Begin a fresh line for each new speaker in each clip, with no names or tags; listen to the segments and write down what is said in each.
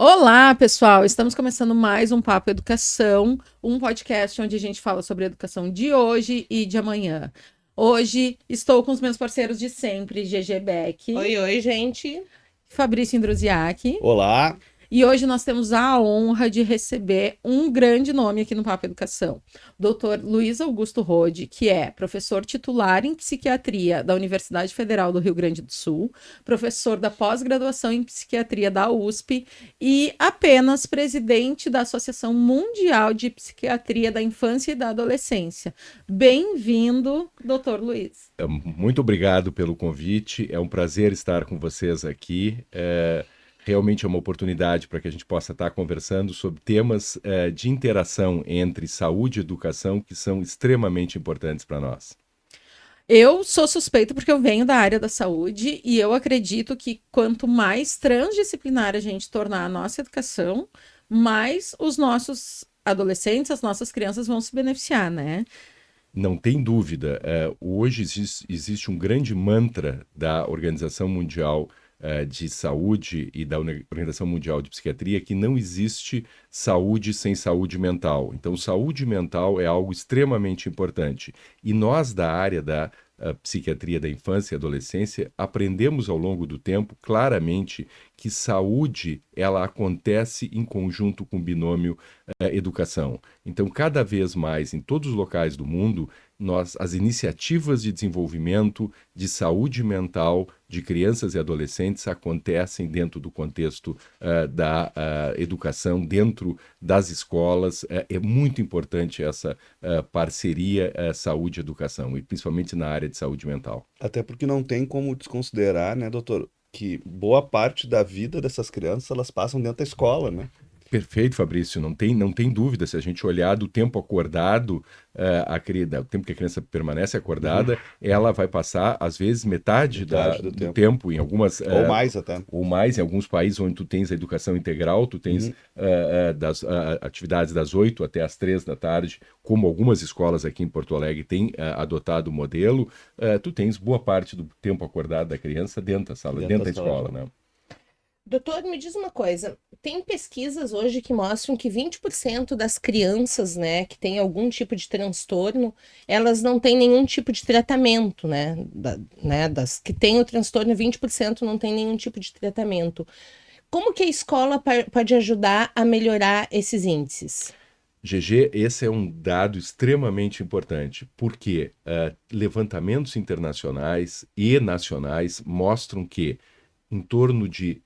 Olá, pessoal! Estamos começando mais um Papo Educação, um podcast onde a gente fala sobre a educação de hoje e de amanhã. Hoje estou com os meus parceiros de sempre, GG Beck,
Oi, oi, gente.
Fabrício Indruziak.
Olá,
E hoje nós temos a honra de receber um grande nome aqui no Papo Educação, Dr. Luiz Augusto Rode, que é professor titular em psiquiatria da Universidade Federal do Rio Grande do Sul, professor da pós-graduação em psiquiatria da USP e apenas presidente da Associação Mundial de Psiquiatria da Infância e da Adolescência. Bem-vindo, Dr. Luiz.
muito obrigado pelo convite. É um prazer estar com vocês aqui. Realmente é uma oportunidade para que a gente possa estar conversando sobre temas de interação entre saúde e educação que são extremamente importantes para nós.
Eu sou suspeita porque eu venho da área da saúde e eu acredito que quanto mais transdisciplinar a gente tornar a nossa educação, mais os nossos adolescentes, as nossas crianças vão se beneficiar, né?
Não tem dúvida. Hoje existe um grande mantra da Organização Mundial de Saúde e da Organização Mundial de Psiquiatria que não existe saúde sem saúde mental. Então, saúde mental é algo extremamente importante. E nós, da área da psiquiatria da infância e adolescência, aprendemos ao longo do tempo claramente que saúde ela acontece em conjunto com o binômio educação. Então, cada vez mais, em todos os locais do mundo, as iniciativas de desenvolvimento de saúde mental de crianças e adolescentes acontecem dentro do contexto da educação, dentro das escolas. É muito importante essa parceria saúde-educação, e principalmente na área de saúde mental.
Até porque não tem como desconsiderar, né, doutor, que boa parte da vida dessas crianças elas passam dentro da escola, né?
Perfeito, Fabrício. Não tem dúvida. Se a gente olhar do tempo acordado, o tempo que a criança permanece acordada, ela vai passar, às vezes, metade do tempo em algumas...
Ou mais até.
Ou mais, em alguns países onde tu tens a educação integral, tu tens das atividades das 8 até as 3 da tarde, como algumas escolas aqui em Porto Alegre têm adotado o modelo, tu tens boa parte do tempo acordado da criança dentro da sala, dentro da escola, né?
Doutor, me diz uma coisa. Tem pesquisas hoje que mostram que 20% das crianças, né, que têm algum tipo de transtorno, elas não têm nenhum tipo de tratamento, né? Das que têm o transtorno, 20% não tem nenhum tipo de tratamento. Como que a escola pode ajudar a melhorar esses índices?
GG, esse é um dado extremamente importante, porque levantamentos internacionais e nacionais mostram que em torno de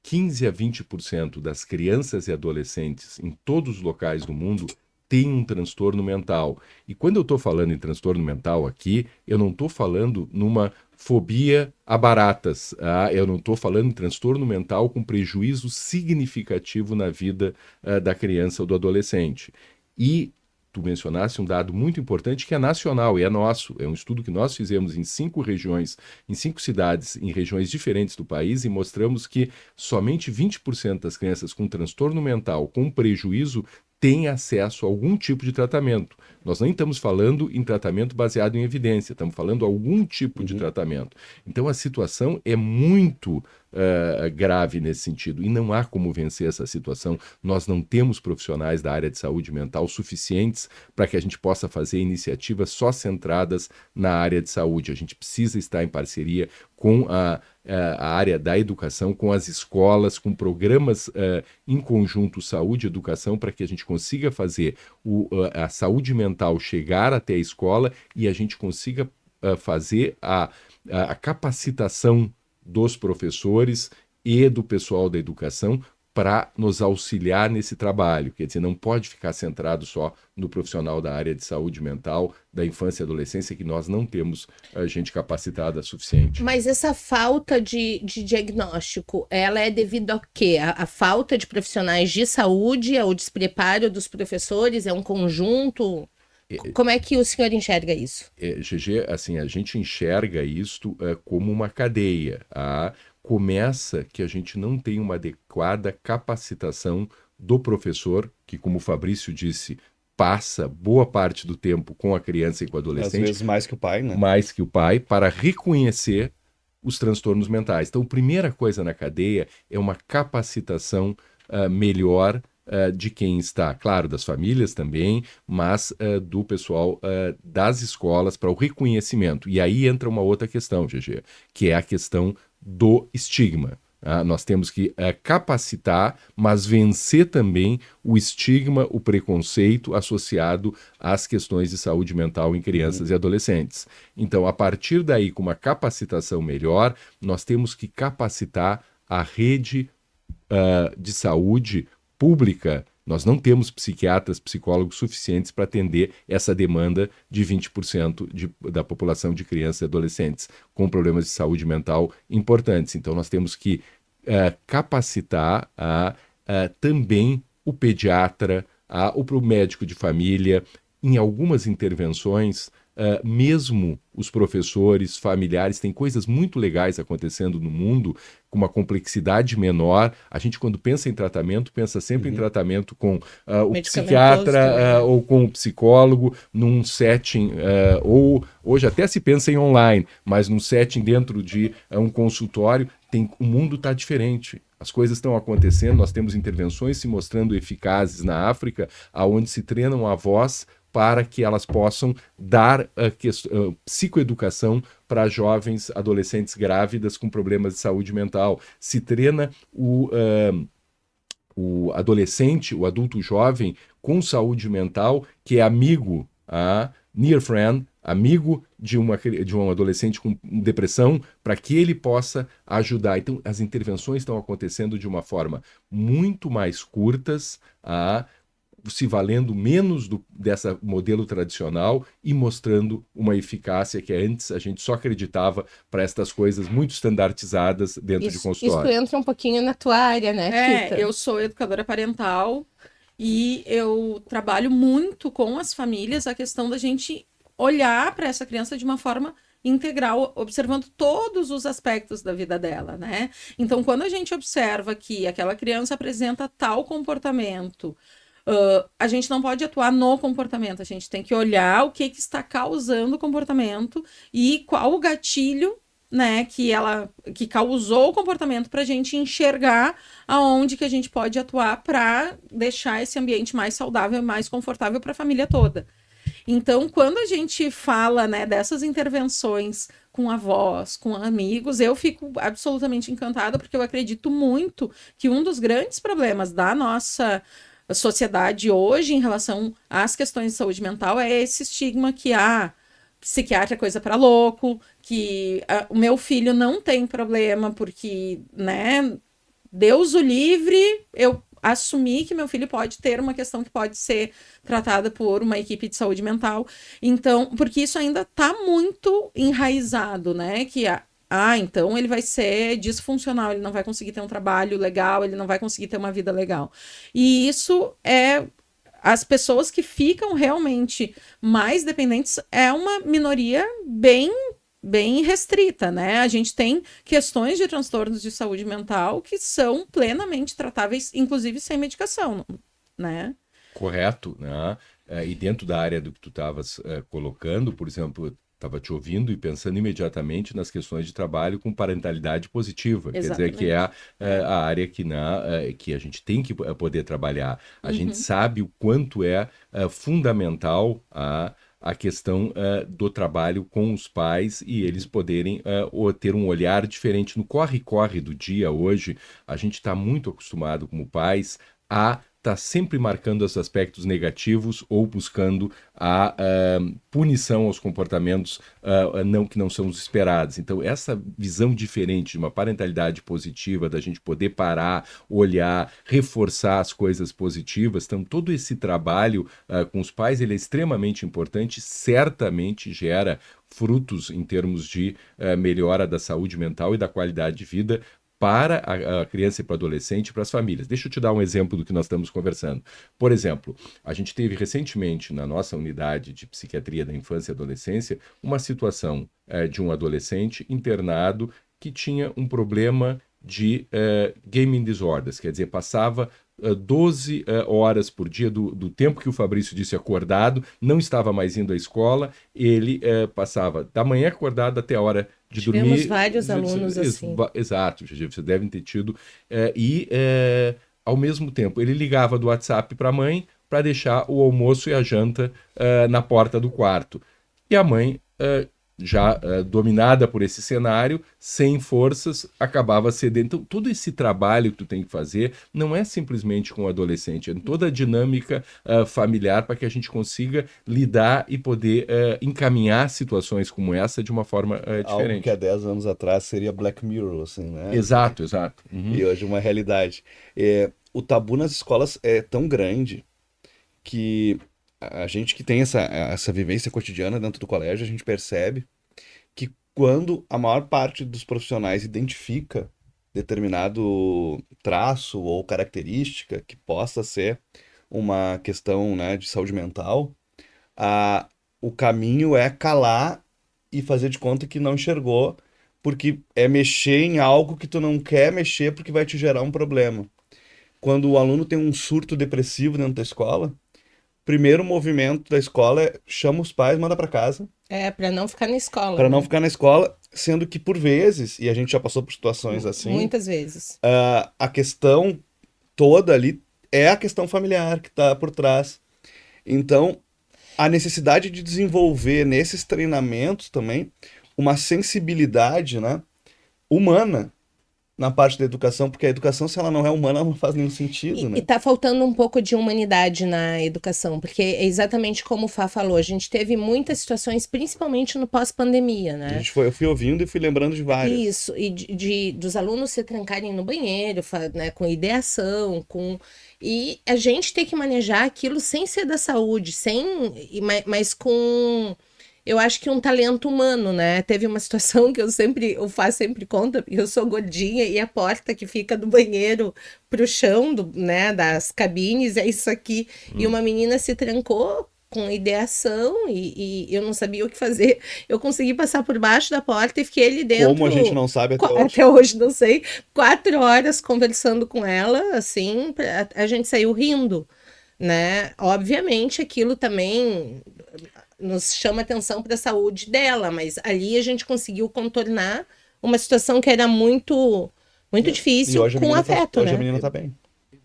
15 a 20% das crianças e adolescentes em todos os locais do mundo têm um transtorno mental. E quando eu estou falando em transtorno mental aqui, eu não estou falando numa fobia a baratas. Eu não estou falando em transtorno mental com prejuízo significativo na vida da criança ou do adolescente. E tu mencionaste um dado muito importante que é nacional e é nosso. É um estudo que nós fizemos em 5 regiões, em 5 cidades, em regiões diferentes do país, e mostramos que somente 20% das crianças com transtorno mental, com prejuízo, têm acesso a algum tipo de tratamento. Nós nem estamos falando em tratamento baseado em evidência, estamos falando algum tipo de tratamento. Então a situação é muito grave nesse sentido, e não há como vencer essa situação. Nós não temos profissionais da área de saúde mental suficientes para que a gente possa fazer iniciativas só centradas na área de saúde. A gente precisa estar em parceria com a área da educação, com as escolas, com programas em conjunto saúde e educação, para que a gente consiga fazer a saúde mental chegar até a escola e a gente consiga fazer a capacitação dos professores e do pessoal da educação para nos auxiliar nesse trabalho. Quer dizer, não pode ficar centrado só no profissional da área de saúde mental, da infância e adolescência, que nós não temos gente capacitada suficiente.
Mas essa falta de diagnóstico, ela é devido ao quê? A falta de profissionais de saúde, ao despreparo dos professores, é um conjunto? Como é que o senhor enxerga isso?
GG, assim, a gente enxerga isto como uma cadeia. Começa que a gente não tem uma adequada capacitação do professor, que, como o Fabrício disse, passa boa parte do tempo com a criança e com o adolescente.
Às vezes mais que o pai, né?
Mais que o pai, para reconhecer os transtornos mentais. Então, a primeira coisa na cadeia é uma capacitação melhor de quem está, claro, das famílias também, mas do pessoal das escolas para o reconhecimento. E aí entra uma outra questão, GG, que é a questão do estigma. Nós temos que capacitar, mas vencer também o estigma, o preconceito associado às questões de saúde mental em crianças e adolescentes. Então, a partir daí, com uma capacitação melhor, nós temos que capacitar a rede de saúde pública. Nós não temos psiquiatras, psicólogos suficientes para atender essa demanda de 20% da população de crianças e adolescentes com problemas de saúde mental importantes. Então, nós temos que capacitar também o pediatra, o médico de família, em algumas intervenções. Mesmo os professores, familiares, tem coisas muito legais acontecendo no mundo com uma complexidade menor. A gente, quando pensa em tratamento, pensa sempre em tratamento com o psiquiatra ou com o psicólogo, num setting, ou hoje até se pensa em online, mas num setting dentro de um consultório, o mundo está diferente. As coisas estão acontecendo, nós temos intervenções se mostrando eficazes na África, onde se treinam avós para que elas possam dar psicoeducação para jovens adolescentes grávidas com problemas de saúde mental. Se treina o adolescente, o adulto jovem com saúde mental, que é amigo, near friend, amigo de um adolescente com depressão, para que ele possa ajudar. Então, as intervenções estão acontecendo de uma forma muito mais curtas, se valendo menos dessa modelo tradicional e mostrando uma eficácia que antes a gente só acreditava para estas coisas muito standardizadas dentro de consultório.
Isso entra um pouquinho na tua área, né, Tita?
Eu sou educadora parental e eu trabalho muito com as famílias a questão da gente olhar para essa criança de uma forma integral, observando todos os aspectos da vida dela, né? Então, quando a gente observa que aquela criança apresenta tal comportamento, a gente não pode atuar no comportamento, a gente tem que olhar o que está causando o comportamento e qual o gatilho, né, que causou o comportamento, para a gente enxergar aonde que a gente pode atuar para deixar esse ambiente mais saudável, mais confortável para a família toda. Então, quando a gente fala, né, dessas intervenções com avós, com amigos, eu fico absolutamente encantada, porque eu acredito muito que um dos grandes problemas da nossa sociedade hoje em relação às questões de saúde mental é esse estigma que psiquiatra é coisa para louco, que o meu filho não tem problema porque, né, Deus o livre, eu assumir que meu filho pode ter uma questão que pode ser tratada por uma equipe de saúde mental. Então, porque isso ainda está muito enraizado, né, que então ele vai ser disfuncional, ele não vai conseguir ter um trabalho legal, ele não vai conseguir ter uma vida legal. E isso as pessoas que ficam realmente mais dependentes é uma minoria bem restrita, né? A gente tem questões de transtornos de saúde mental que são plenamente tratáveis, inclusive sem medicação, né?
Correto, né? E dentro da área do que tu estavas colocando, por exemplo, estava te ouvindo e pensando imediatamente nas questões de trabalho com parentalidade positiva.
Exatamente.
Quer dizer, que é a área que a gente tem que poder trabalhar. A gente sabe o quanto é fundamental a questão do trabalho com os pais e eles poderem ter um olhar diferente. No corre-corre do dia hoje, a gente está muito acostumado como pais a está sempre marcando os aspectos negativos ou buscando a punição aos comportamentos que não são os esperados. Então, essa visão diferente de uma parentalidade positiva, da gente poder parar, olhar, reforçar as coisas positivas, então todo esse trabalho com os pais ele é extremamente importante, certamente gera frutos em termos de melhora da saúde mental e da qualidade de vida para a criança e para o adolescente e para as famílias. Deixa eu te dar um exemplo do que nós estamos conversando. Por exemplo, a gente teve recentemente na nossa unidade de psiquiatria da infância e adolescência uma situação de um adolescente internado que tinha um problema de gaming disorders, quer dizer, passava 12 horas por dia do tempo que o Fabrício disse acordado, não estava mais indo à escola, ele passava da manhã acordado até a hora de dormir.
Tivemos vários alunos assim.
Exato, vocês devem ter tido. ao mesmo tempo, ele ligava do WhatsApp para a mãe para deixar o almoço e a janta na porta do quarto. E a mãe, já dominada por esse cenário, sem forças, acabava cedendo. Então, todo esse trabalho que tu tem que fazer não é simplesmente com o adolescente, é toda a dinâmica familiar para que a gente consiga lidar e poder encaminhar situações como essa de uma forma
Algo
diferente.
que há 10 anos atrás seria Black Mirror, assim, né?
Exato, exato. Uhum.
E hoje é uma realidade. O tabu nas escolas é tão grande que a gente que tem essa vivência cotidiana dentro do colégio, a gente percebe que quando a maior parte dos profissionais identifica determinado traço ou característica que possa ser uma questão, né, de saúde mental, o caminho é calar e fazer de conta que não enxergou, porque é mexer em algo que tu não quer mexer porque vai te gerar um problema. Quando o aluno tem um surto depressivo dentro da escola, primeiro movimento da escola é chama os pais, manda para casa.
Para não ficar na escola.
Para
né?
não ficar na escola, sendo que por vezes, e a gente já passou por situações assim,
Muitas vezes.
a questão toda ali é a questão familiar que está por trás. Então, a necessidade de desenvolver nesses treinamentos também uma sensibilidade, né, humana na parte da educação, porque a educação, se ela não é humana, ela não faz nenhum sentido, né?
E tá faltando um pouco de humanidade na educação, porque é exatamente como o Fá falou, a gente teve muitas situações, principalmente no pós-pandemia, né?
Eu fui ouvindo e fui lembrando de várias.
Isso, e dos alunos se trancarem no banheiro, né, com ideação, e a gente tem que manejar aquilo sem ser da saúde, mas com... Eu acho que um talento humano, né? Teve uma situação que o Fá sempre conta, porque eu sou gordinha e a porta que fica do banheiro pro chão, né, das cabines, é isso aqui. E uma menina se trancou com ideação e eu não sabia o que fazer. Eu consegui passar por baixo da porta e fiquei ali dentro.
Como a gente não sabe até hoje.
Até hoje, não sei. 4 horas conversando com ela, assim, a gente saiu rindo, né? Obviamente, aquilo também nos chama atenção para a saúde dela, mas ali a gente conseguiu contornar uma situação que era muito, muito difícil com afeto,
hoje
né?
a menina tá bem.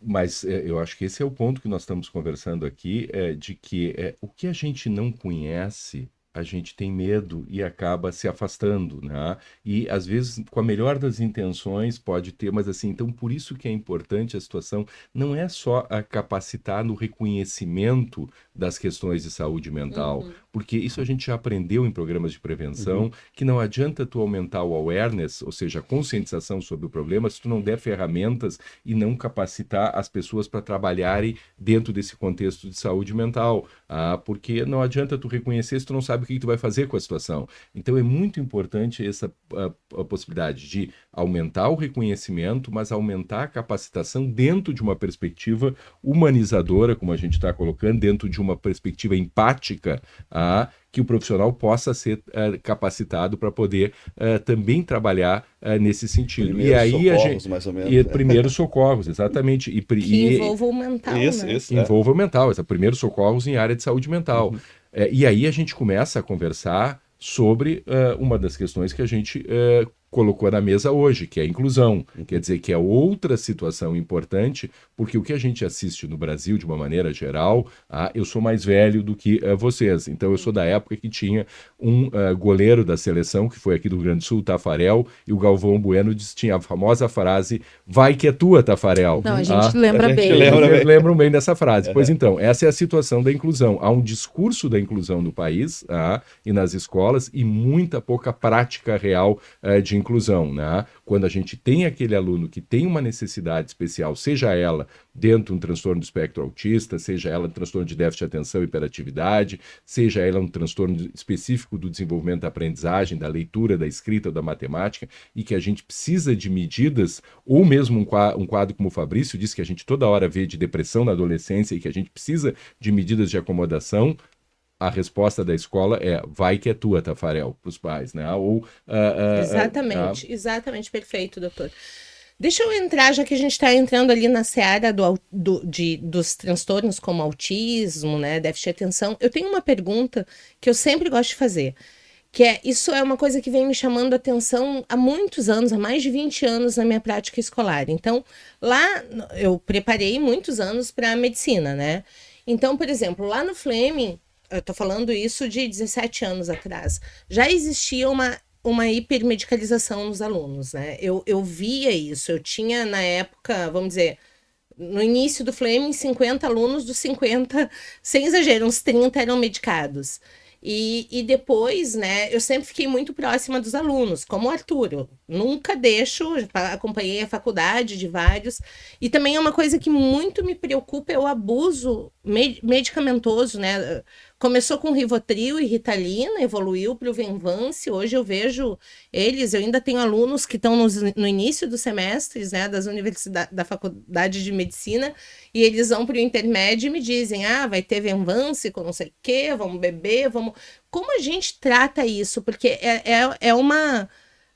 Mas eu acho que esse é o ponto que nós estamos conversando aqui, de que o que a gente não conhece, a gente tem medo e acaba se afastando, né? E às vezes, com a melhor das intenções, pode ter, mas assim, então por isso que é importante a situação, não é só a capacitar no reconhecimento das questões de saúde mental, porque isso a gente já aprendeu em programas de prevenção, que não adianta tu aumentar o awareness, ou seja, a conscientização sobre o problema, se tu não der ferramentas e não capacitar as pessoas para trabalharem dentro desse contexto de saúde mental, porque não adianta tu reconhecer se tu não sabe o que tu vai fazer com a situação. Então é muito importante essa a possibilidade de aumentar o reconhecimento, mas aumentar a capacitação dentro de uma perspectiva humanizadora, como a gente está colocando, dentro de uma perspectiva empática, que o profissional possa ser capacitado para poder também trabalhar nesse sentido.
Primeiros socorros, mais ou menos.
Primeiros socorros, exatamente.
Que envolva o mental,
isso,
né?
Isso,
envolva o mental, primeiros socorros em área de saúde mental. E aí a gente começa a conversar sobre uma das questões que a gente colocou na mesa hoje, que é a inclusão. Quer dizer, que é outra situação importante, porque o que a gente assiste no Brasil, de uma maneira geral, eu sou mais velho do que vocês. Então, eu sou da época que tinha um goleiro da seleção, que foi aqui do Rio Grande do Sul, Tafarel, e o Galvão Bueno tinha a famosa frase, vai que é tua, Tafarel.
Não, a gente lembra bem.
Lembram bem dessa frase. Pois então, essa é a situação da inclusão. Há um discurso da inclusão no país e nas escolas e muita pouca prática real de inclusão, né? Quando a gente tem aquele aluno que tem uma necessidade especial, seja ela dentro de um transtorno do espectro autista, seja ela um transtorno de déficit de atenção e hiperatividade, seja ela um transtorno específico do desenvolvimento da aprendizagem, da leitura, da escrita ou da matemática, e que a gente precisa de medidas, ou mesmo um quadro como o Fabrício disse, que a gente toda hora vê de depressão na adolescência e que a gente precisa de medidas de acomodação, a resposta da escola é vai que é tua, Tafarel, para os pais, né?
Exatamente, perfeito, doutor. Deixa eu entrar, já que a gente está entrando ali na seara dos transtornos como autismo, né, déficit de atenção, eu tenho uma pergunta que eu sempre gosto de fazer, Isso é uma coisa que vem me chamando a atenção há muitos anos, há mais de 20 anos na minha prática escolar. Então, lá eu preparei muitos anos para medicina, né? Então, por exemplo, lá no Fleming, eu tô falando isso de 17 anos atrás, já existia uma hipermedicalização nos alunos, né? Eu via isso, eu tinha na época, vamos dizer, no início do Fleming, 50 alunos, dos 50, sem exagero, uns 30 eram medicados. E depois, né, eu sempre fiquei muito próxima dos alunos, como o Arthur. Eu nunca deixo, acompanhei a faculdade de vários. E também é uma coisa que muito me preocupa, é o abuso medicamentoso, né? Começou com Rivotril e Ritalina, evoluiu para o Venvance. Hoje eu vejo eu ainda tenho alunos que estão no início dos semestres, né, das universidades, da faculdade de medicina, e eles vão para o intermédio e me dizem, vai ter Venvance com não sei o quê, vamos beber, vamos... Como a gente trata isso? Porque é uma...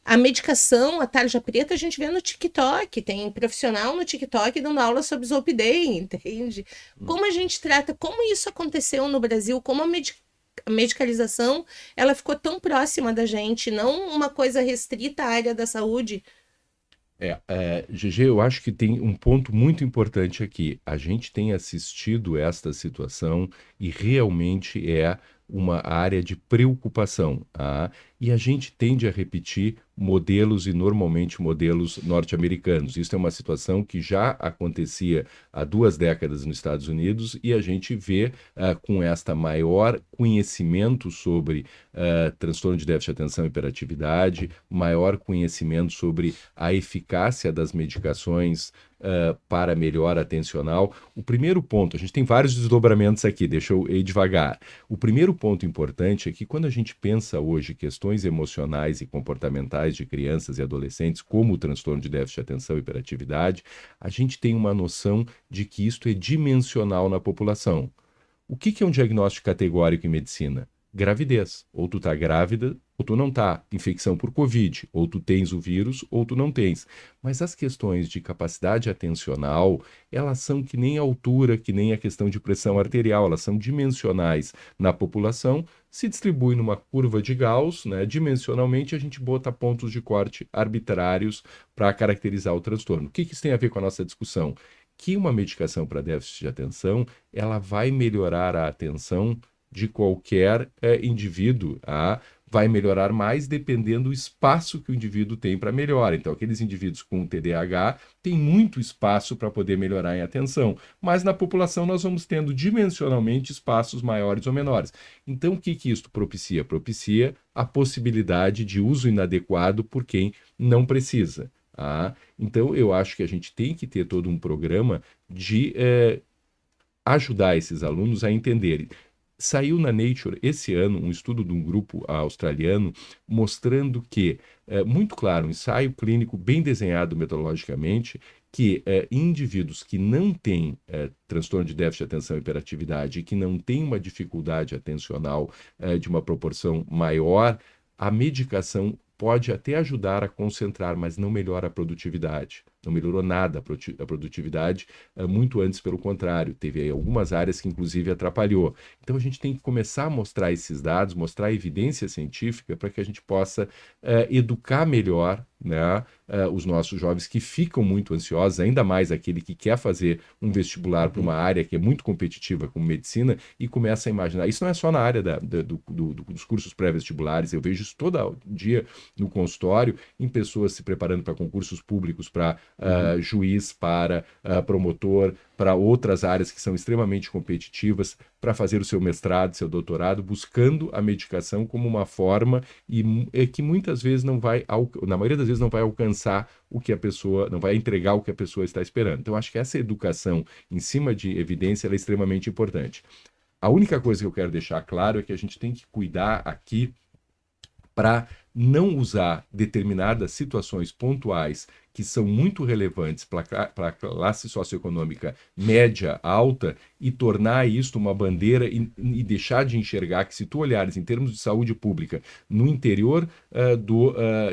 A medicação, a tarja preta, a gente vê no TikTok. Tem profissional no TikTok dando aula sobre Zolpidem, entende? Como a gente trata, como isso aconteceu no Brasil, como a medicalização, ela ficou tão próxima da gente, não uma coisa restrita à área da saúde.
GG, eu acho que tem um ponto muito importante aqui. A gente tem assistido esta situação e realmente é uma área de preocupação, tá? E a gente tende a repetir modelos e normalmente modelos norte-americanos. Isso é uma situação que já acontecia há 2 décadas nos Estados Unidos e a gente vê com esta maior conhecimento sobre transtorno de déficit de atenção e hiperatividade, maior conhecimento sobre a eficácia das medicações para melhor atencional. O primeiro ponto, a gente tem vários desdobramentos aqui, deixa eu ir devagar. O primeiro ponto importante é que quando a gente pensa hoje questões emocionais e comportamentais de crianças e adolescentes, como o transtorno de déficit de atenção e hiperatividade, a gente tem uma noção de que isto é dimensional na população. O que é um diagnóstico categórico em medicina? Gravidez. Ou tu tá grávida, ou tu não tá. Infecção por Covid. Ou tu tens o vírus, ou tu não tens. Mas as questões de capacidade atencional, elas são que nem a altura, que nem a questão de pressão arterial. Elas são dimensionais na população, se distribui numa curva de Gauss, né? Dimensionalmente a gente bota pontos de corte arbitrários para caracterizar o transtorno. O que isso tem a ver com a nossa discussão? Que uma medicação para déficit de atenção, ela vai melhorar a atenção de qualquer indivíduo, vai melhorar mais dependendo do espaço que o indivíduo tem para melhora. Então, aqueles indivíduos com TDAH têm muito espaço para poder melhorar em atenção, mas na população nós vamos tendo dimensionalmente espaços maiores ou menores. Então, o que isso propicia? Propicia a possibilidade de uso inadequado por quem não precisa. Então, eu acho que a gente tem que ter todo um programa de ajudar esses alunos a entenderem. Saiu na Nature esse ano um estudo de um grupo australiano mostrando que, muito claro, um ensaio clínico bem desenhado metodologicamente, que indivíduos que não têm transtorno de déficit de atenção e hiperatividade e que não têm uma dificuldade atencional de uma proporção maior, a medicação pode até ajudar a concentrar, mas não melhora a produtividade. Não melhorou nada a produtividade, muito antes, pelo contrário. Teve aí algumas áreas que, inclusive, atrapalhou. Então, a gente tem que começar a mostrar esses dados, mostrar a evidência científica para que a gente possa educar melhor, né, os nossos jovens que ficam muito ansiosos, ainda mais aquele que quer fazer um vestibular para uma área que é muito competitiva como medicina e começa a imaginar. Isso não é só na área dos cursos pré-vestibulares, eu vejo isso todo dia no consultório, em pessoas se preparando para concursos públicos, para juiz, para promotor, para outras áreas que são extremamente competitivas, para fazer o seu mestrado, seu doutorado, buscando a medicação como uma forma que muitas vezes não vai, na maioria das vezes não vai alcançar o que a pessoa, não vai entregar o que a pessoa está esperando. Então, acho que essa educação em cima de evidência ela é extremamente importante. A única coisa que eu quero deixar claro é que a gente tem que cuidar aqui para não usar determinadas situações pontuais que são muito relevantes para a classe socioeconômica média, alta, e tornar isso uma bandeira e deixar de enxergar que, se tu olhares em termos de saúde pública no interior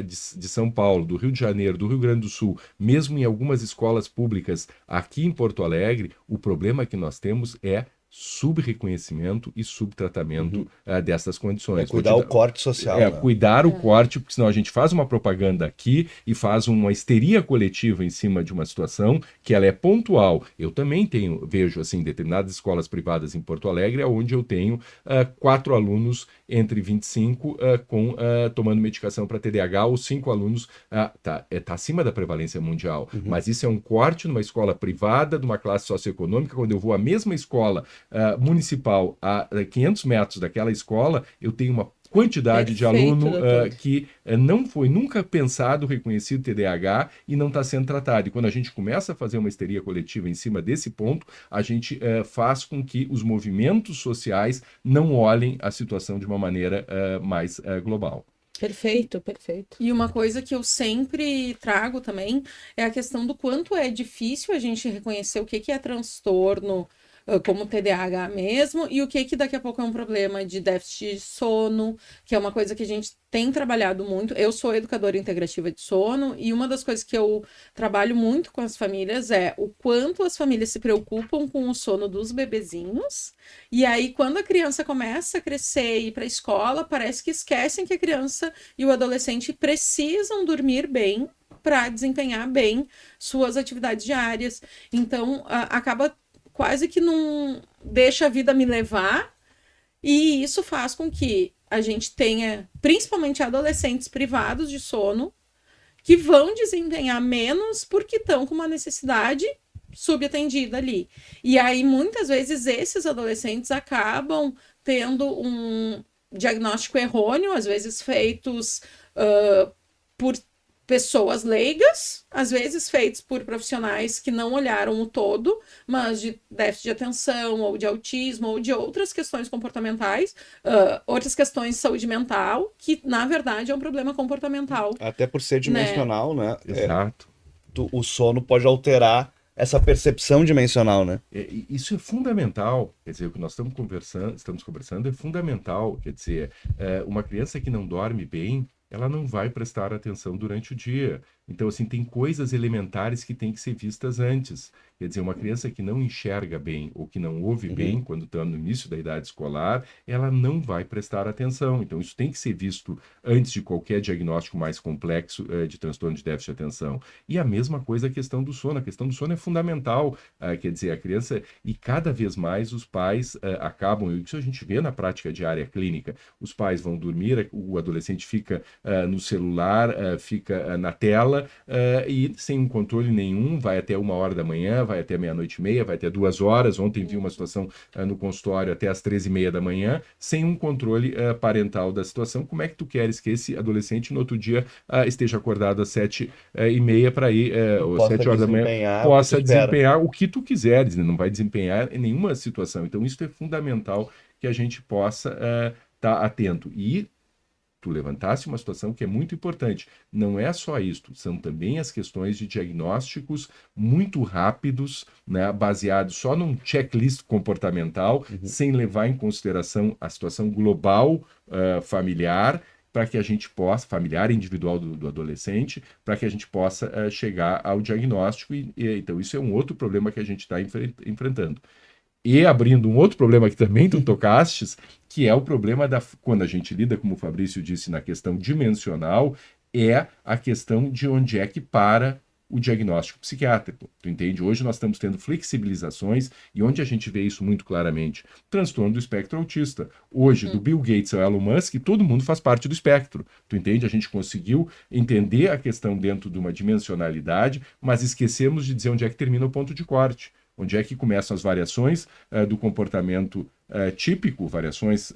de São Paulo, do Rio de Janeiro, do Rio Grande do Sul, mesmo em algumas escolas públicas aqui em Porto Alegre, o problema que nós temos é sub-reconhecimento e subtratamento dessas condições.
Cuidar o corte social. Né?
Cuidar o corte, porque senão a gente faz uma propaganda aqui e faz uma histeria coletiva em cima de uma situação que ela é pontual. Eu também vejo assim, determinadas escolas privadas em Porto Alegre, onde eu tenho 4 alunos entre 25 tomando medicação para TDAH, ou 5 alunos, tá acima da prevalência mundial. Mas isso é um corte numa escola privada, de uma classe socioeconômica. Quando eu vou à mesma escola municipal a 500 metros daquela escola, eu tenho uma quantidade de aluno que não foi nunca pensado, reconhecido TDAH e não está sendo tratado. E quando a gente começa a fazer uma histeria coletiva em cima desse ponto, a gente faz com que os movimentos sociais não olhem a situação de uma maneira mais global.
Perfeito, perfeito.
E uma coisa que eu sempre trago também é a questão do quanto é difícil a gente reconhecer o que é transtorno, como TDAH mesmo, e o que daqui a pouco é um problema de déficit de sono, que é uma coisa que a gente tem trabalhado muito. Eu sou educadora integrativa de sono, e uma das coisas que eu trabalho muito com as famílias é o quanto as famílias se preocupam com o sono dos bebezinhos, e aí quando a criança começa a crescer e ir para a escola, parece que esquecem que a criança e o adolescente precisam dormir bem para desempenhar bem suas atividades diárias. Então, acaba quase que não deixa a vida me levar, e isso faz com que a gente tenha, principalmente adolescentes privados de sono, que vão desempenhar menos porque estão com uma necessidade subatendida ali. E aí, muitas vezes, esses adolescentes acabam tendo um diagnóstico errôneo, às vezes feitos por pessoas leigas, às vezes feitos por profissionais que não olharam o todo, mas de déficit de atenção, ou de autismo, ou de outras questões comportamentais, outras questões de saúde mental, que na verdade é um problema comportamental.
Até por ser dimensional, né?
Exato.
O sono pode alterar essa percepção dimensional, né?
Isso é fundamental. Quer dizer, o que nós estamos conversando é fundamental. Quer dizer, uma criança que não dorme bem, ela não vai prestar atenção durante o dia. Então, assim, tem coisas elementares que têm que ser vistas antes. Quer dizer, uma criança que não enxerga bem ou que não ouve bem quando está no início da idade escolar, ela não vai prestar atenção. Então, isso tem que ser visto antes de qualquer diagnóstico mais complexo de transtorno de déficit de atenção. E a mesma coisa a questão do sono. A questão do sono é fundamental. Quer dizer, a criança... E cada vez mais os pais acabam... Isso a gente vê na prática diária clínica. Os pais vão dormir, o adolescente fica no celular, fica na tela, e sem um controle nenhum, vai até 1h da manhã, vai até 00:30, vai até 2h. Ontem vi uma situação no consultório até às 13h30 da manhã, sem um controle parental da situação. Como é que tu queres que esse adolescente no outro dia esteja acordado às 7h30 para ir, ou 7h da manhã, possa desempenhar o que tu quiseres, né? Não vai desempenhar em nenhuma situação. Então isso é fundamental que a gente possa estar atento. E tu levantasse uma situação que é muito importante. Não é só isso, são também as questões de diagnósticos muito rápidos, né, baseados só num checklist comportamental, sem levar em consideração a situação global familiar, para que a gente possa, familiar individual do adolescente, para que a gente possa chegar ao diagnóstico. Então, isso é um outro problema que a gente está enfrentando. E abrindo um outro problema que também tu tocastes, que é o problema quando a gente lida, como o Fabrício disse, na questão dimensional, é a questão de onde é que para o diagnóstico psiquiátrico. Tu entende? Hoje nós estamos tendo flexibilizações, e onde a gente vê isso muito claramente? Transtorno do espectro autista. Hoje, do Bill Gates ao Elon Musk, todo mundo faz parte do espectro. Tu entende? A gente conseguiu entender a questão dentro de uma dimensionalidade, mas esquecemos de dizer onde é que termina o ponto de corte. Onde é que começam as variações do comportamento típico, variações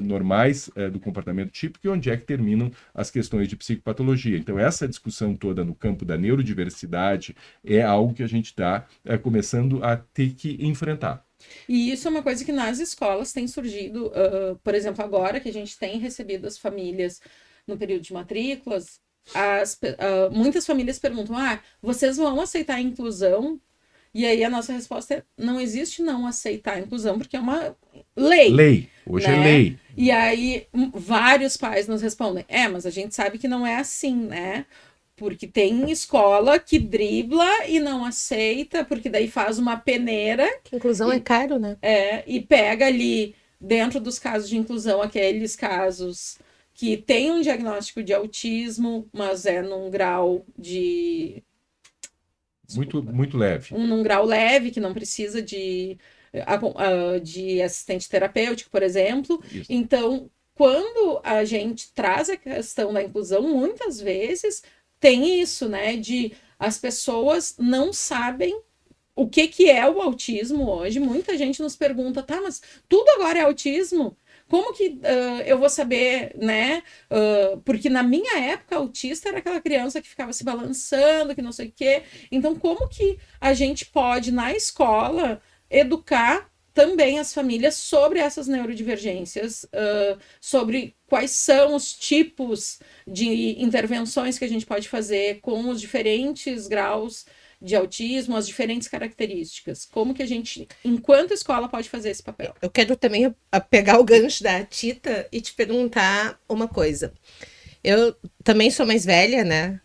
normais do comportamento típico, e onde é que terminam as questões de psicopatologia. Então, essa discussão toda no campo da neurodiversidade é algo que a gente está começando a ter que enfrentar.
E isso é uma coisa que nas escolas tem surgido, por exemplo, agora que a gente tem recebido as famílias no período de matrículas, muitas famílias perguntam, vocês vão aceitar a inclusão? E aí a nossa resposta é, não existe não aceitar a inclusão, porque é uma lei.
Lei, hoje
né?
É lei.
E aí vários pais nos respondem, mas a gente sabe que não é assim, né? Porque tem escola que dribla e não aceita, porque daí faz uma peneira.
Que inclusão é caro, né?
E pega ali, dentro dos casos de inclusão, aqueles casos que tem um diagnóstico de autismo, mas é num grau de...
Muito leve.
Num grau leve, que não precisa de assistente terapêutico, por exemplo.
Isso.
Então, quando a gente traz a questão da inclusão, muitas vezes tem isso, né? De as pessoas não sabem o que é o autismo hoje. Muita gente nos pergunta, tá, mas tudo agora é autismo? Como que eu vou saber, né? Porque na minha época, autista era aquela criança que ficava se balançando, que não sei o quê. Então, como que a gente pode, na escola, educar também as famílias sobre essas neurodivergências, sobre quais são os tipos de intervenções que a gente pode fazer com os diferentes graus de autismo, as diferentes características. Como que a gente, enquanto escola, pode fazer esse papel?
Eu quero também pegar o gancho da Tita e te perguntar uma coisa. Eu também sou mais velha, né?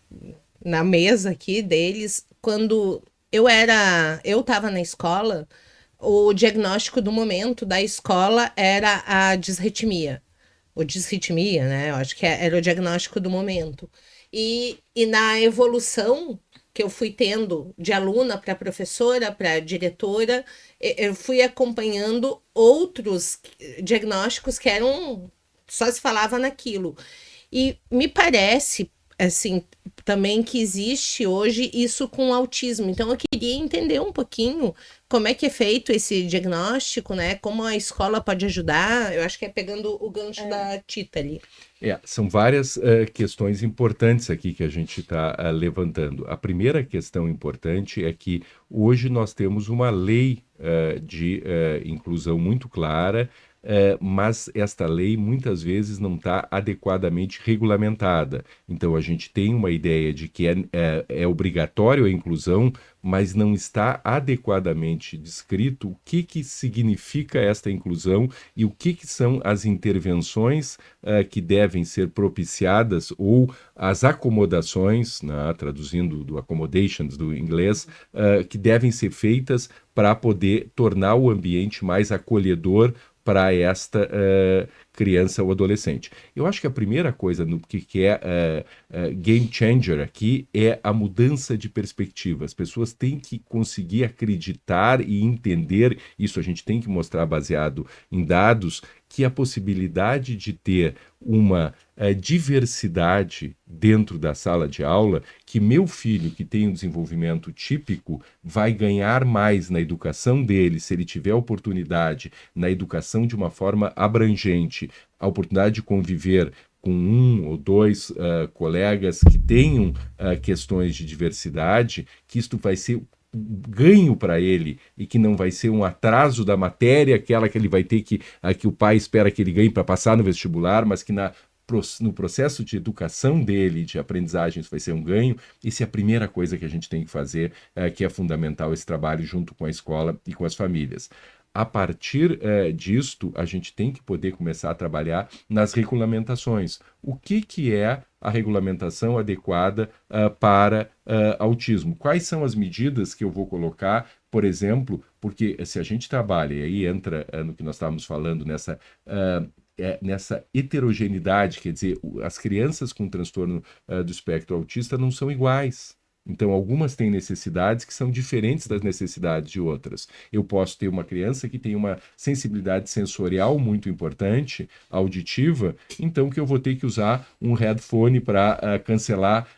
Na mesa aqui deles, quando eu estava na escola, o diagnóstico do momento da escola era a disritmia. Ou disritmia, né? Eu acho que era o diagnóstico do momento. E na evolução que eu fui tendo de aluna para professora, para diretora, eu fui acompanhando outros diagnósticos que eram... só se falava naquilo. E me parece, assim, também que existe hoje isso com autismo. Então, eu queria entender um pouquinho como é que é feito esse diagnóstico, né? Como a escola pode ajudar. Eu acho que é pegando o gancho da Tita ali.
São várias questões importantes aqui que a gente está levantando. A primeira questão importante é que hoje nós temos uma lei de inclusão muito clara, mas esta lei muitas vezes não está adequadamente regulamentada. Então a gente tem uma ideia de que é obrigatório a inclusão, mas não está adequadamente descrito o que significa esta inclusão e o que são as intervenções que devem ser propiciadas ou as acomodações, né, traduzindo do accommodations do inglês, que devem ser feitas para poder tornar o ambiente mais acolhedor para esta criança ou adolescente. Eu acho que a primeira coisa no que é game changer aqui é a mudança de perspectiva. As pessoas têm que conseguir acreditar e entender, isso a gente tem que mostrar baseado em dados, que a possibilidade de ter uma diversidade dentro da sala de aula, que meu filho que tem um desenvolvimento típico vai ganhar mais na educação dele, se ele tiver oportunidade na educação de uma forma abrangente, a oportunidade de conviver com um ou dois colegas que tenham questões de diversidade, que isto vai ser ganho para ele e que não vai ser um atraso da matéria, aquela que ele vai ter que o pai espera que ele ganhe para passar no vestibular, mas que no processo de educação dele, de aprendizagem, isso vai ser um ganho. Isso é a primeira coisa que a gente tem que fazer, que é fundamental esse trabalho junto com a escola e com as famílias. A partir disto, a gente tem que poder começar a trabalhar nas regulamentações. O que é a regulamentação adequada para autismo? Quais são as medidas que eu vou colocar, por exemplo, porque se a gente trabalha, e aí entra no que nós estávamos falando, nessa heterogeneidade, quer dizer, as crianças com transtorno do espectro autista não são iguais. Então, algumas têm necessidades que são diferentes das necessidades de outras. Eu posso ter uma criança que tem uma sensibilidade sensorial muito importante, auditiva, então que eu vou ter que usar um headphone para cancelar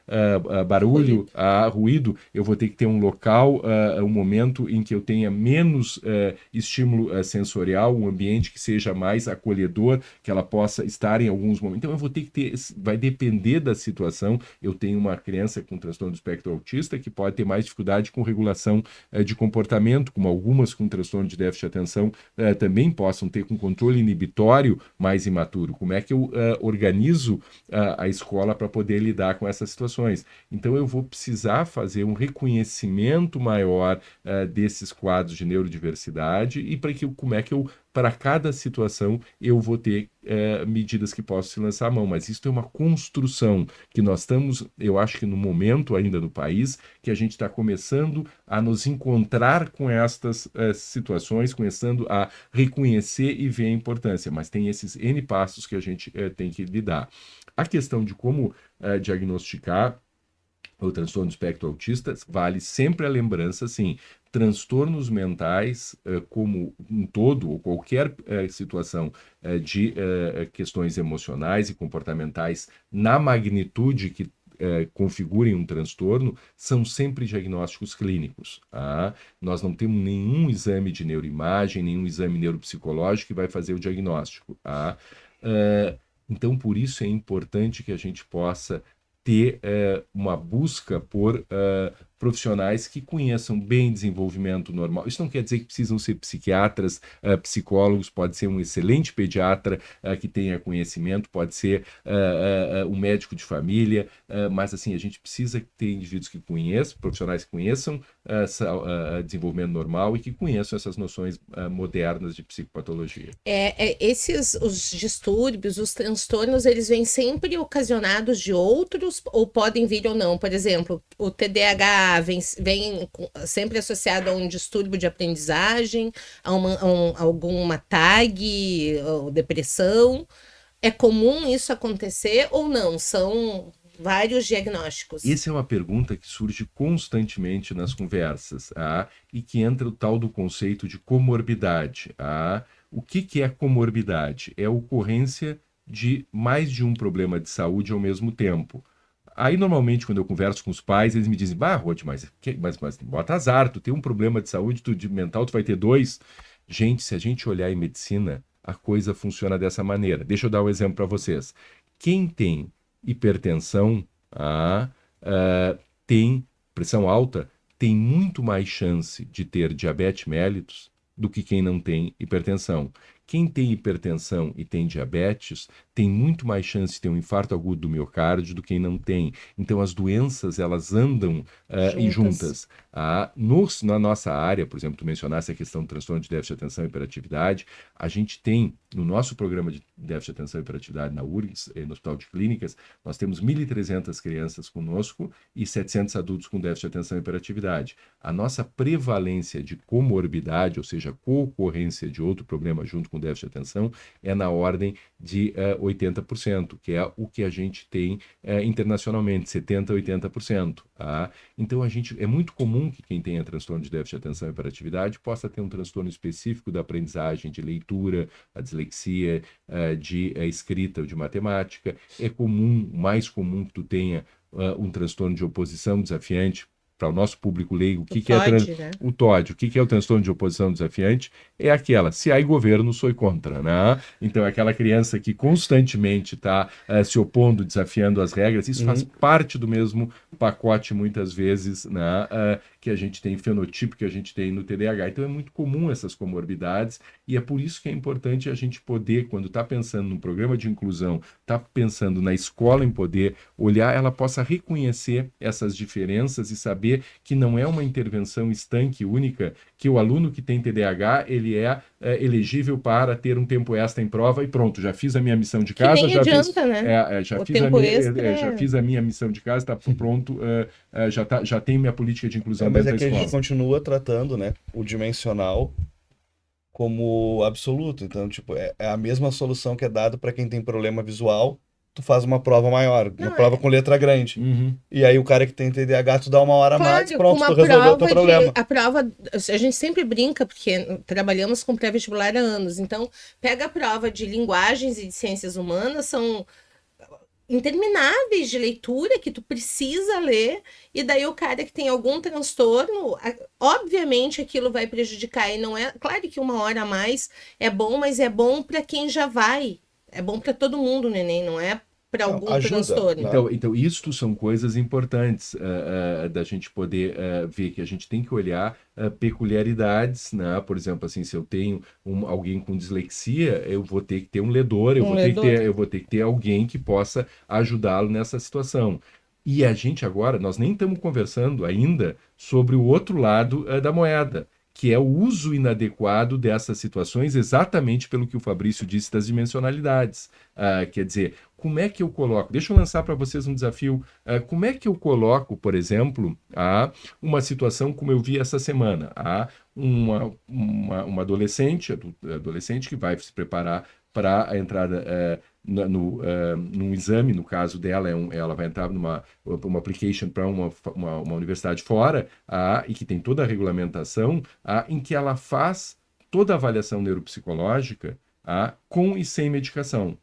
barulho, ruído. Eu vou ter que ter um local, um momento em que eu tenha menos estímulo sensorial, um ambiente que seja mais acolhedor, que ela possa estar em alguns momentos. Então, eu vou ter que ter, vai depender da situação. Eu tenho uma criança com transtorno do espectro autista que pode ter mais dificuldade com regulação de comportamento, como algumas com transtorno de déficit de atenção também possam ter com controle inibitório mais imaturo. Como é que eu organizo a escola para poder lidar com essas situações? Então eu vou precisar fazer um reconhecimento maior desses quadros de neurodiversidade e para que como é que eu para cada situação eu vou ter medidas que possam se lançar à mão, mas isso é uma construção que nós estamos, eu acho que no momento ainda no país, que a gente está começando a nos encontrar com estas situações, começando a reconhecer e ver a importância, mas tem esses N passos que a gente tem que lidar. A questão de como diagnosticar o transtorno do espectro autista, vale sempre a lembrança, assim, transtornos mentais, como um todo, ou qualquer situação de questões emocionais e comportamentais na magnitude que configurem um transtorno, são sempre diagnósticos clínicos. Tá? Nós não temos nenhum exame de neuroimagem, nenhum exame neuropsicológico que vai fazer o diagnóstico. Tá? Então, por isso é importante que a gente possa ter uma busca por profissionais que conheçam bem desenvolvimento normal. Isso não quer dizer que precisam ser psiquiatras, psicólogos, pode ser um excelente pediatra que tenha conhecimento, pode ser um médico de família, mas assim, a gente precisa ter indivíduos que conheçam, profissionais que conheçam desenvolvimento normal e que conheçam essas noções modernas de psicopatologia.
Os distúrbios, os transtornos, eles vêm sempre ocasionados de outros ou podem vir ou não? Por exemplo, o TDAH vem sempre associado a um distúrbio de aprendizagem, a alguma TAG, ou depressão. É comum isso acontecer ou não? São vários diagnósticos.
Essa é uma pergunta que surge constantemente nas conversas, e que entra o tal do conceito de comorbidade. O que é comorbidade? É a ocorrência de mais de um problema de saúde ao mesmo tempo. Aí, normalmente, quando eu converso com os pais, eles me dizem, Rod, mas bota azar, tu tem um problema de saúde mental, tu vai ter 2. Gente, se a gente olhar em medicina, a coisa funciona dessa maneira. Deixa eu dar um exemplo para vocês. Quem tem hipertensão, tem pressão alta, tem muito mais chance de ter diabetes mellitus do que quem não tem hipertensão. Quem tem hipertensão e tem diabetes tem muito mais chance de ter um infarto agudo do miocárdio do que quem não tem. Então, as doenças, elas andam juntas. Na nossa área, por exemplo, tu mencionaste a questão do transtorno de déficit de atenção e hiperatividade, a gente tem, no nosso programa de déficit de atenção e hiperatividade na URGS, no Hospital de Clínicas, nós temos 1.300 crianças conosco e 700 adultos com déficit de atenção e hiperatividade. A nossa prevalência de comorbidade, ou seja, co-ocorrência de outro problema junto com déficit de atenção, é na ordem de 80%, que é o que a gente tem internacionalmente, 70% a 80%. Então, é muito comum que quem tenha transtorno de déficit de atenção e hiperatividade possa ter um transtorno específico da aprendizagem de leitura, a dislexia, de escrita ou de matemática. É comum, mais comum que tu tenha um transtorno de oposição desafiante. Para o nosso público leigo, o TOD, o que é o transtorno de oposição desafiante? É aquela, se há governo, sou contra, né? Então, aquela criança que constantemente está se opondo, desafiando as regras, isso faz parte do mesmo pacote, muitas vezes, né? Que a gente tem, fenotipo que a gente tem no TDAH. Então, é muito comum essas comorbidades e é por isso que é importante a gente poder, quando está pensando num programa de inclusão, está pensando na escola em poder olhar, ela possa reconhecer essas diferenças e saber que não é uma intervenção estanque única, que o aluno que tem TDAH, ele é elegível para ter um tempo extra em prova e pronto, já fiz a minha missão de casa, já fiz a minha missão de casa, está pronto, já tenho minha política de inclusão
mas
dentro da escola.
A gente continua tratando, né, o dimensional como absoluto, então tipo, é a mesma solução que é dada para quem tem problema visual. Tu faz uma prova maior, prova com letra grande. E aí o cara que tem TDAH, tu dá uma hora a mais, pronto, tu resolveu o teu problema.
A prova, a gente sempre brinca, porque trabalhamos com pré-vestibular há anos, então pega a prova de linguagens e de ciências humanas, são intermináveis de leitura que tu precisa ler, e daí o cara que tem algum transtorno, obviamente aquilo vai prejudicar, e não é, claro que uma hora a mais é bom, mas é bom para quem já vai. É bom para todo mundo, neném, não é para algum transtorno.
Então, isto são coisas importantes da gente poder ver, que a gente tem que olhar peculiaridades, né? Por exemplo, assim, se eu tenho alguém com dislexia, eu vou ter que ter um ledor, eu vou ter que ter alguém que possa ajudá-lo nessa situação. E a gente agora, nós nem estamos conversando ainda sobre o outro lado da moeda, que é o uso inadequado dessas situações, exatamente pelo que o Fabrício disse das dimensionalidades. Quer dizer, como é que eu coloco? Deixa eu lançar para vocês um desafio. Como é que eu coloco, por exemplo, uma situação como eu vi essa semana? Uma adolescente que vai se preparar para a entrada num exame, no caso dela, ela vai entrar numa application para uma universidade fora, e que tem toda a regulamentação, em que ela faz toda a avaliação neuropsicológica com e sem medicação.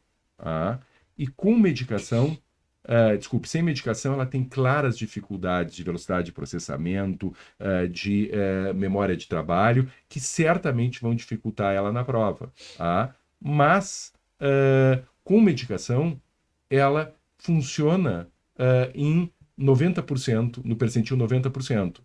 E com medicação, sem medicação, ela tem claras dificuldades de velocidade de processamento, de memória de trabalho, que certamente vão dificultar ela na prova. Mas, com medicação, ela funciona em 90%, no percentil 90%.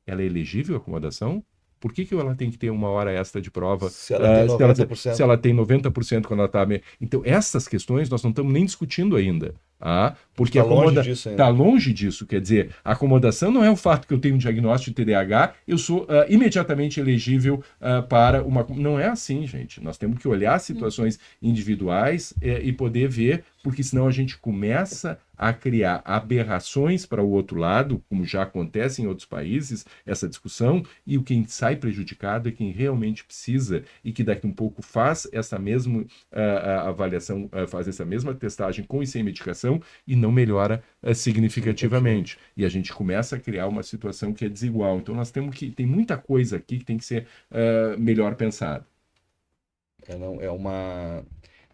Ela é elegível à acomodação? Por que ela tem que ter uma hora extra de prova
Se ela tem 90%.
se ela tem 90% quando ela está... Então, essas questões nós não estamos nem discutindo ainda. Porque
Está longe disso ainda.
Está longe disso. Quer dizer, a acomodação não é o fato que eu tenho um diagnóstico de TDAH, eu sou imediatamente elegível para uma... Não é assim, gente. Nós temos que olhar situações individuais e poder ver, porque senão a gente começa a criar aberrações para o outro lado, como já acontece em outros países, essa discussão, e quem sai prejudicado é quem realmente precisa e que daqui um pouco faz essa mesma avaliação, faz essa mesma testagem com e sem medicação e não melhora significativamente. E a gente começa a criar uma situação que é desigual. Então nós temos que... Tem muita coisa aqui que tem que ser melhor pensada.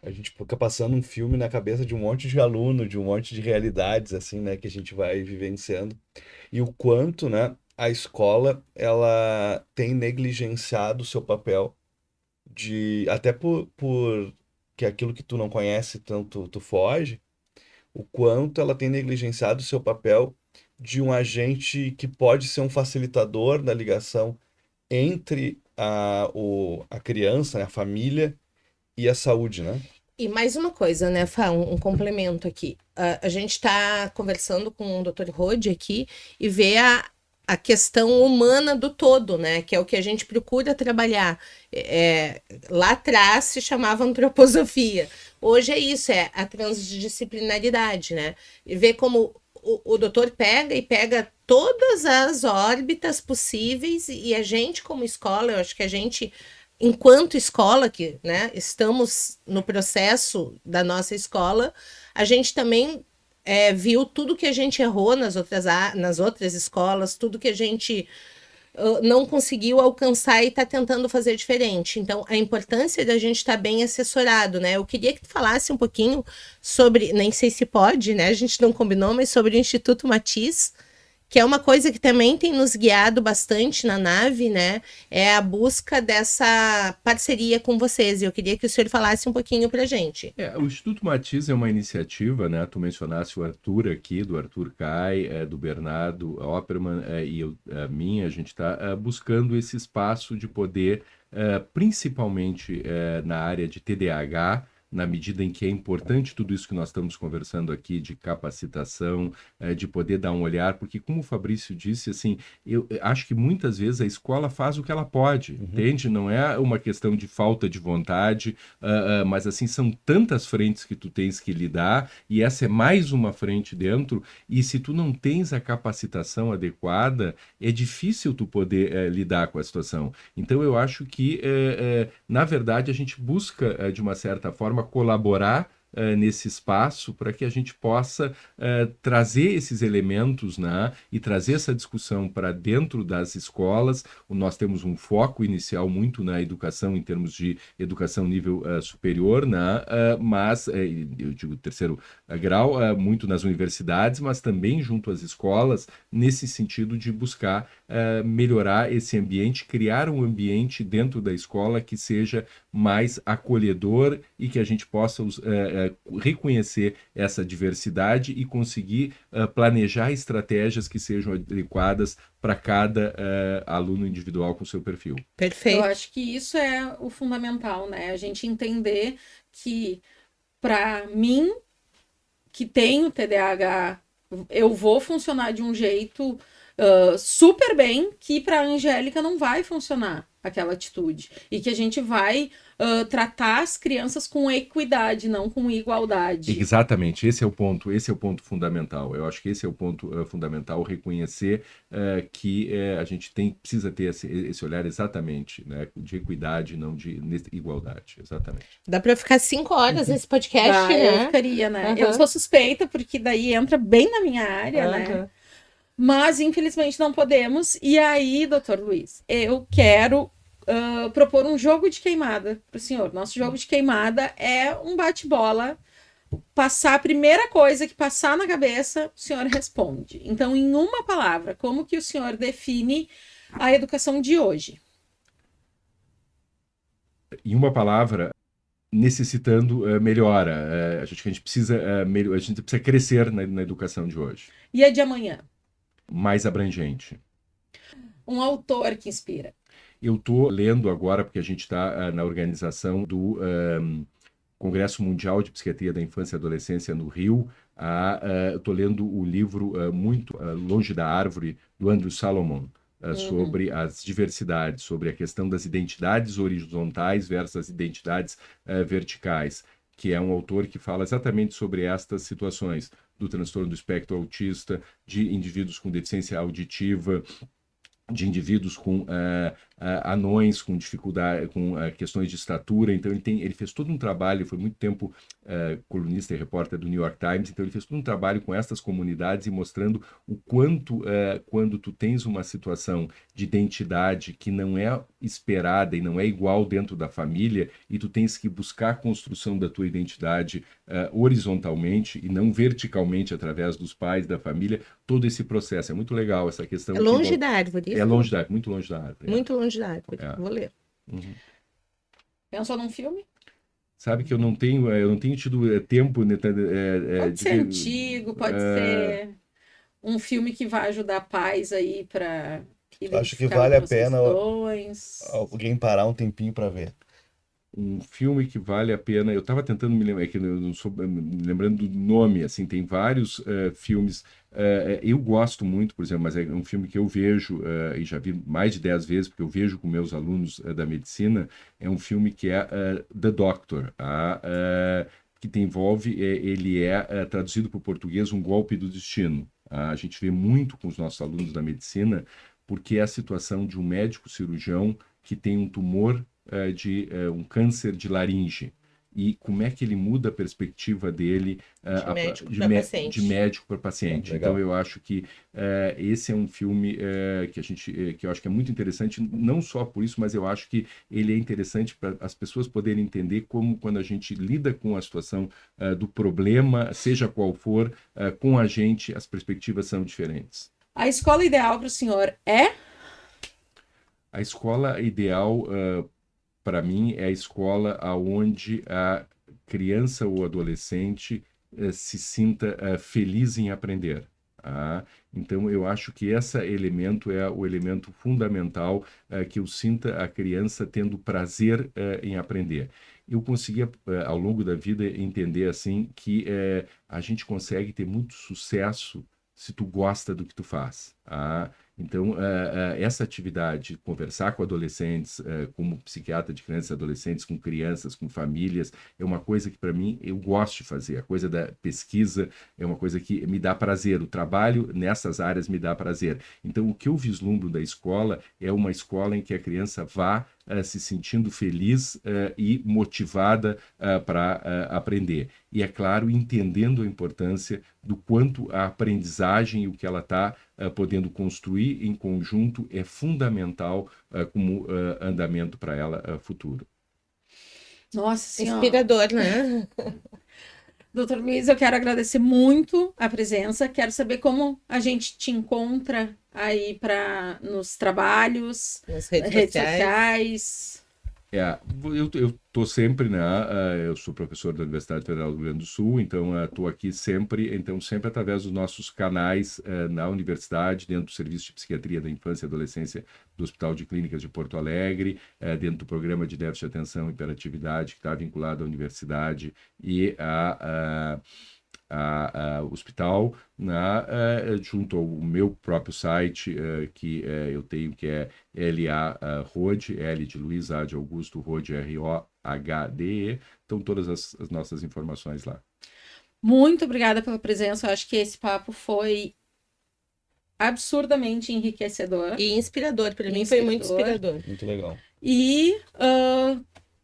A gente fica passando um filme na cabeça de um monte de aluno, de um monte de realidades, assim, né, que a gente vai vivenciando. E o quanto, né, a escola, ela tem negligenciado o seu papel até por que aquilo que tu não conhece tanto, tu foge, o quanto ela tem negligenciado o seu papel de um agente que pode ser um facilitador da ligação entre a criança, né, a família, e a saúde, né?
E mais uma coisa, né, Fá, um complemento aqui. A gente está conversando com o Dr. Rode aqui e vê a questão humana do todo, né, que é o que a gente procura trabalhar. Lá atrás se chamava antroposofia. Hoje é isso, é a transdisciplinaridade, né? E ver como o doutor pega todas as órbitas possíveis e a gente como escola, eu acho que a gente... Enquanto escola, que, né, estamos no processo da nossa escola, a gente também viu tudo que a gente errou nas outras escolas, tudo que a gente não conseguiu alcançar e está tentando fazer diferente. Então, a importância da gente estar bem assessorado, né? Eu queria que tu falasse um pouquinho sobre, nem sei se pode, né? A gente não combinou, mas sobre o Instituto Matiz, que é uma coisa que também tem nos guiado bastante na nave, né? É a busca dessa parceria com vocês. E eu queria que o senhor falasse um pouquinho pra gente.
O Instituto Matiz é uma iniciativa, né? Tu mencionaste o Arthur aqui, do Arthur Cai, do Bernardo Opperman e a minha, a gente está buscando esse espaço de poder, principalmente na área de TDAH, na medida em que é importante tudo isso que nós estamos conversando aqui de capacitação, de poder dar um olhar, porque como o Fabrício disse, assim, eu acho que muitas vezes a escola faz o que ela pode, entende? Não é uma questão de falta de vontade, mas assim, são tantas frentes que tu tens que lidar, e essa é mais uma frente dentro, e se tu não tens a capacitação adequada, é difícil tu poder lidar com a situação. Então eu acho que, na verdade, a gente busca, de uma certa forma, colaborar nesse espaço para que a gente possa trazer esses elementos, né, e trazer essa discussão para dentro das escolas. Nós temos um foco inicial muito na educação, em termos de educação nível superior, né, mas, eu digo terceiro grau, muito nas universidades, mas também junto às escolas, nesse sentido de buscar melhorar esse ambiente, criar um ambiente dentro da escola que seja mais acolhedor e que a gente possa reconhecer essa diversidade e conseguir planejar estratégias que sejam adequadas para cada aluno individual com seu perfil.
Perfeito.
Eu acho que isso é o fundamental, né? A gente entender que, para mim, que tenho TDAH, eu vou funcionar de um jeito super bem que para a Angélica não vai funcionar aquela atitude. E que a gente vai tratar as crianças com equidade, não com igualdade.
Exatamente, esse é o ponto fundamental. Eu acho que esse é o ponto fundamental, reconhecer que a gente precisa ter esse olhar exatamente, né, de equidade, não de igualdade, exatamente.
Dá pra ficar 5 horas nesse podcast,
Eu
né?
ficaria, né? Eu sou suspeita, porque daí entra bem na minha área, né? Mas, infelizmente, não podemos. E aí, doutor Luiz, eu quero propor um jogo de queimada para o senhor. Nosso jogo de queimada é um bate-bola. Passar a primeira coisa que passar na cabeça, o senhor responde. Então, em uma palavra, como que o senhor define a educação de hoje?
Em uma palavra, necessitando melhora. Acho que a gente precisa a gente precisa crescer na educação de hoje.
E a de amanhã?
Mais abrangente.
Um autor que inspira.
Eu estou lendo agora, porque a gente está na organização do Congresso Mundial de Psiquiatria da Infância e Adolescência no Rio. Eu estou lendo o livro Muito Longe da Árvore, do Andrew Salomon, sobre as diversidades, sobre a questão das identidades horizontais versus as identidades verticais, que é um autor que fala exatamente sobre estas situações do transtorno do espectro autista, de indivíduos com deficiência auditiva, de indivíduos com anões, com dificuldade, com questões de estatura. Então ele fez todo um trabalho, foi muito tempo colunista e repórter do New York Times, então ele fez todo um trabalho com essas comunidades e mostrando o quanto quando tu tens uma situação de identidade que não é esperada e não é igual dentro da família, e tu tens que buscar a construção da tua identidade horizontalmente e não verticalmente através dos pais, da família, todo esse processo. É muito legal essa questão.
É longe da árvore.
É longe da árvore, muito longe da árvore.
Muito longe da árvore. Vou ler.
Pensou num filme?
Sabe que eu não tenho tido tempo.
Pode ser antigo, pode ser um filme que vai ajudar pais aí para
Acho que vale a pena
questões.
alguém parar um tempinho para ver.
Um filme que vale a pena. Eu estava tentando me lembrar, que eu não sou me lembrando do nome, assim, tem vários filmes. Eu gosto muito, por exemplo, mas é um filme que eu vejo e já vi mais de 10 vezes, porque eu vejo com meus alunos da medicina. É um filme que é The Doctor, que envolve, ele é traduzido para o português, Um Golpe do Destino. A gente vê muito com os nossos alunos da medicina, porque é a situação de um médico cirurgião que tem um tumor de um câncer de laringe. E como é que ele muda a perspectiva dele de médico para paciente. Então eu acho que esse é um filme que eu acho que é muito interessante, não só por isso, mas eu acho que ele é interessante para as pessoas poderem entender como, quando a gente lida com a situação do problema, seja qual for, com a gente, as perspectivas são diferentes.
A escola ideal para o senhor é?
A escola ideal para mim, é a escola onde a criança ou adolescente se sinta feliz em aprender. Então, eu acho que esse elemento é o elemento fundamental, que eu sinta a criança tendo prazer em aprender. Eu conseguia, ao longo da vida, entender assim que a gente consegue ter muito sucesso se tu gosta do que tu faz. Então, essa atividade, conversar com adolescentes, como psiquiatra de crianças e adolescentes, com crianças, com famílias, é uma coisa que, para mim, eu gosto de fazer. A coisa da pesquisa é uma coisa que me dá prazer. O trabalho nessas áreas me dá prazer. Então, o que eu vislumbro da escola é uma escola em que a criança vá se sentindo feliz e motivada para aprender. E, é claro, entendendo a importância do quanto a aprendizagem e o que ela está podendo construir em conjunto é fundamental como andamento para ela futuro.
Nossa Senhora.
Inspirador, né?
Doutor Luiz, eu quero agradecer muito a presença. Quero saber como a gente te encontra aí nos trabalhos,
Nas
redes sociais.
Eu estou sempre, né? Eu sou professor da Universidade Federal do Rio Grande do Sul, então estou aqui sempre, sempre através dos nossos canais na universidade, dentro do Serviço de Psiquiatria da Infância e Adolescência do Hospital de Clínicas de Porto Alegre, dentro do Programa de Déficit de Atenção e Hiperatividade, que está vinculado à universidade, e hospital, junto ao meu próprio site, que eu tenho, que é LA Rode, L de Luiz, A de Augusto, Rode, ROHDE. Então, todas as nossas informações lá.
Muito obrigada pela presença. Eu acho que esse papo foi absurdamente enriquecedor.
E inspirador, para mim foi muito inspirador.
Muito legal.
E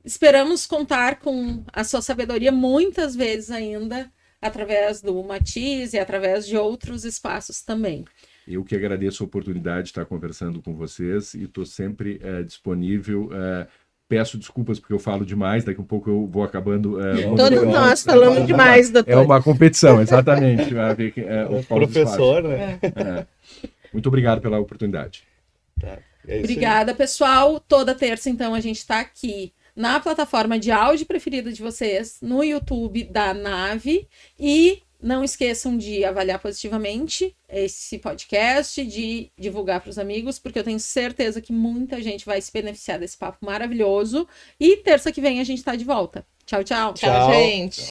esperamos contar com a sua sabedoria muitas vezes ainda, através do Matiz e através de outros espaços também.
Eu que agradeço a oportunidade de estar conversando com vocês e estou sempre disponível. Peço desculpas porque eu falo demais, daqui a pouco eu vou acabando...
Todos nós falamos demais, doutor.
É uma competição, exatamente. Vai ver
o professor, né?
Muito obrigado pela oportunidade.
Tá.
Obrigada, pessoal. Toda terça, então, a gente está aqui na plataforma de áudio preferida de vocês, no YouTube da Nave. E não esqueçam de avaliar positivamente esse podcast, de divulgar para os amigos, porque eu tenho certeza que muita gente vai se beneficiar desse papo maravilhoso. E terça que vem a gente está de volta. Tchau, tchau.
Tchau, gente.